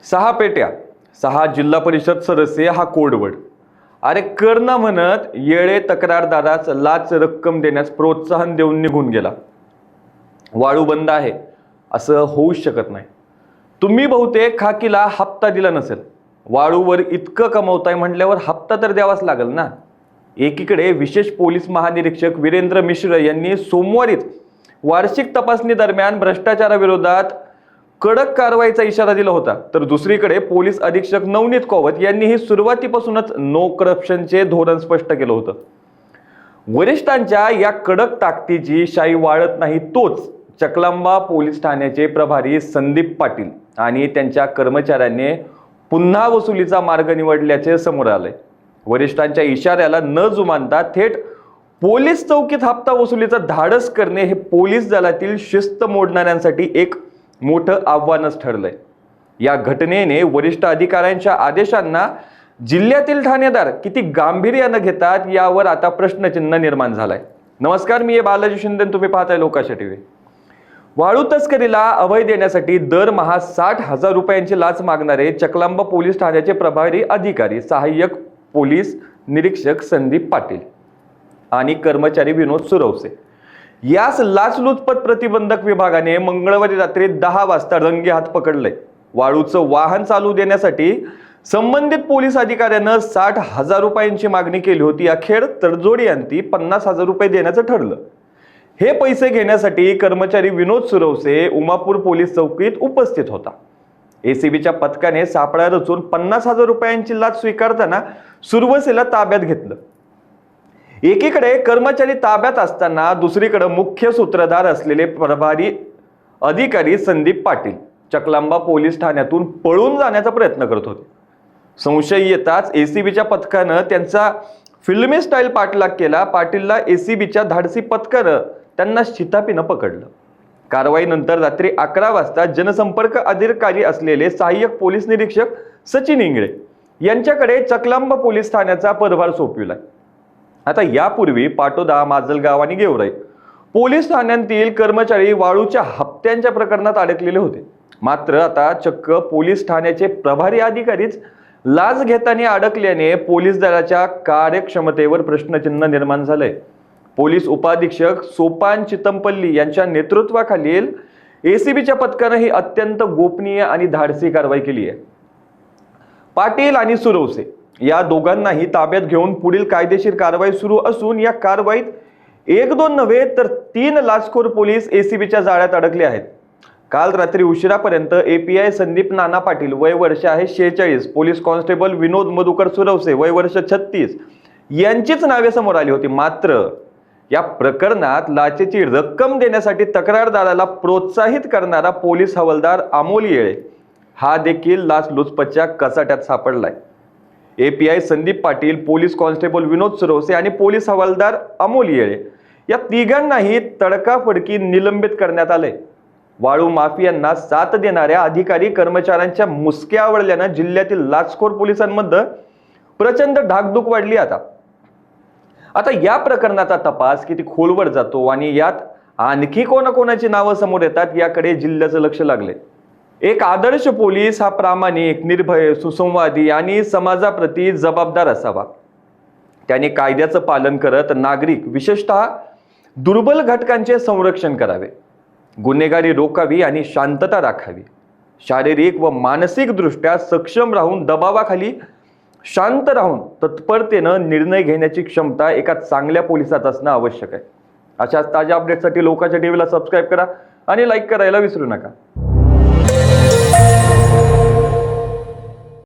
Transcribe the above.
6 पेट्या 6 जिल्हा परिषद सदस्य हा कोडवर्ड. अरे कर ना म्हणत येळे तक्रारदारास लाच रक्कम देण्यास प्रोत्साहन देऊन निघून गेला. वाळू बंद आहे असं होऊच शकत नाही. तुम्ही बहुतेक खाकीला हप्ता दिला नसेल. वाळूवर इतकं कमवताय म्हटल्यावर हप्ता तर द्यावाच लागेल ना. एकीकडे विशेष पोलीस महानिरीक्षक वीरेंद्र मिश्र यांनी सोमवारीच वार्षिक तपासणी दरम्यान भ्रष्टाचाराविरोधात कडक कारवाईचा इशारा दिला होता, तर दुसरीकडे पोलीस अधीक्षक नवनीत कौवत यांनीही सुरुवातीपासूनच नो करप्शनचे धोरण स्पष्ट केलं होतं. वरिष्ठांच्या या कडक ताकदीची शाई वाळत नाही तोच चकलांबा पोलीस ठाण्याचे प्रभारी संदीप पाटील आणि त्यांच्या कर्मचाऱ्यांनी पुन्हा वसुलीचा मार्ग निवडल्याचे समोर आले. वरिष्ठांच्या इशाऱ्याला न जुमानता थेट पोलीस चौकीत हप्ता वसुलीचं धाडस करणे हे पोलीस दलातील शिस्त मोडणाऱ्यांसाठी एक मोठं आव्हानच ठरलंय. या घटनेने वरिष्ठ अधिकाऱ्यांच्या आदेशांना जिल्ह्यातील ठाणेदार किती गांभीर्यानं घेतात यावर आता प्रश्नचिन्ह निर्माण झालाय. नमस्कार, मी बालाजी शिंदे, तुम्ही पाहताय लोकाशा टीव्ही. वाळू तस्करीला अभय देण्यासाठी दरमहा 60,000 रुपयांची लाच मागणारे चकलांबा पोलीस ठाण्याचे प्रभारी अधिकारी सहाय्यक पोलीस निरीक्षक संदीप पाटील आणि कर्मचारी विनोद सुरवसे यास लाचलुचपत प्रतिबंधक विभागाने मंगळवारी रात्री 10 वाजता रंगे हात पकडले. वाळूचं वाहन चालू देण्यासाठी संबंधित पोलीस अधिकाऱ्यानं 60,000 रुपयांची मागणी केली होती. अखेर तडजोडी अंती 50,000 रुपये देण्याचं ठरलं. हे पैसे घेण्यासाठी कर्मचारी विनोद सुरवसे उमापूर पोलीस चौकीत उपस्थित होता. एसीबीच्या पथकाने सापळा रचून 50,000 रुपयांची लाच स्वीकारताना सुरवसेला ताब्यात घेतलं. एकीकडे कर्मचारी ताब्यात असताना दुसरीकडे मुख्य सूत्रधार असलेले प्रभारी अधिकारी संदीप पाटील चकलांबा पोलीस ठाण्यातून पळून जाण्याचा प्रयत्न करत होते. संशय येताच एसीबीच्या पथकानं त्यांचा फिल्मी स्टाईल पाठलाग केला. पाटीलला एसीबीच्या धाडसी पथकानं त्यांना शिताफीनं पकडलं. कारवाईनंतर रात्री 11 वाजता जनसंपर्क अधिकारी असलेले सहाय्यक पोलीस निरीक्षक सचिन इंगळे यांच्याकडे चकलांबा पोलीस ठाण्याचा पदभार सोपविलाय. आता यापूर्वी पाटोदा, माजलगाव आणि गेवराई पोलीस ठाण्यांतील कर्मचारी वाळूच्या हप्त्यांच्या प्रकरणात अडकलेले होते. मात्र आता चक्क पोलीस ठाण्याचे प्रभारी अधिकारीच लाच घेताना अडकल्याने पोलीस दलाच्या कार्यक्षमतेवर प्रश्नचिन्ह निर्माण झालंय. पोलीस उपाधीक्षक सोपान चितमपल्ली यांच्या नेतृत्वाखालील एसीबीच्या पथकानं ही अत्यंत गोपनीय आणि धाडसी कारवाई केली आहे. पाटील आणि सुरवसे या दोघांनाही ताब्यात घेऊन पुढील कायदेशीर कारवाई सुरू असून या कारवाईत 1-2 नव्हे तर 3 लाचखोर पोलीस एसीबीच्या जाळ्यात अडकले आहेत. काल रात्री उशिरापर्यंत एपीआय संदीप नाना पाटील वय वर्ष आहे 46, पोलीस कॉन्स्टेबल विनोद मधुकर सुरवसे वय वर्ष 36 यांचीच नावे समोर आली होती. मात्र या प्रकरणात लाचेची रक्कम देण्यासाठी तक्रारदाराला प्रोत्साहित करणारा पोलीस हवालदार अमोल येळे हा देखील लाचलुचपतच्या कचाट्यात सापडलाय. API Sandeep Patil, police constable Vinod Suravase आणि पोलीस हवालदार अमोल येळे या तिघांनाही तडकाफडकी निलंबित करण्यात आले. वाळू माफियांना साथ देणाऱ्या अधिकारी कर्मचाऱ्यांच्या मुसक्या आवडल्यानं जिल्ह्यातील लाचखोर पोलिसांमध्ये प्रचंड धाकधूक वाढली. आता या प्रकरणाचा तपास किती खोलवर जातो आणि यात आणखी कोणाकोणाची नावं समोर येतात याकडे जिल्ह्याचं लक्ष लागले. एक आदर्श पोलीस हा प्रामाणिक, निर्भय, सुसंवादी आणि समाजाप्रती जबाबदार असावा. त्याने कायद्याचं पालन करत नागरिक, विशेषतः दुर्बल घटकांचे संरक्षण करावे, गुन्हेगारी रोखावी आणि शांतता राखावी. शारीरिक व मानसिक दृष्ट्या सक्षम राहून दबावाखाली शांत राहून तत्परतेनं निर्णय घेण्याची क्षमता एका चांगल्या पोलिसात असणं आवश्यक आहे. अशाच ताज्या अपडेटसाठी लोकाच्या टीव्हीला सबस्क्राईब करा आणि लाईक करायला विसरू नका.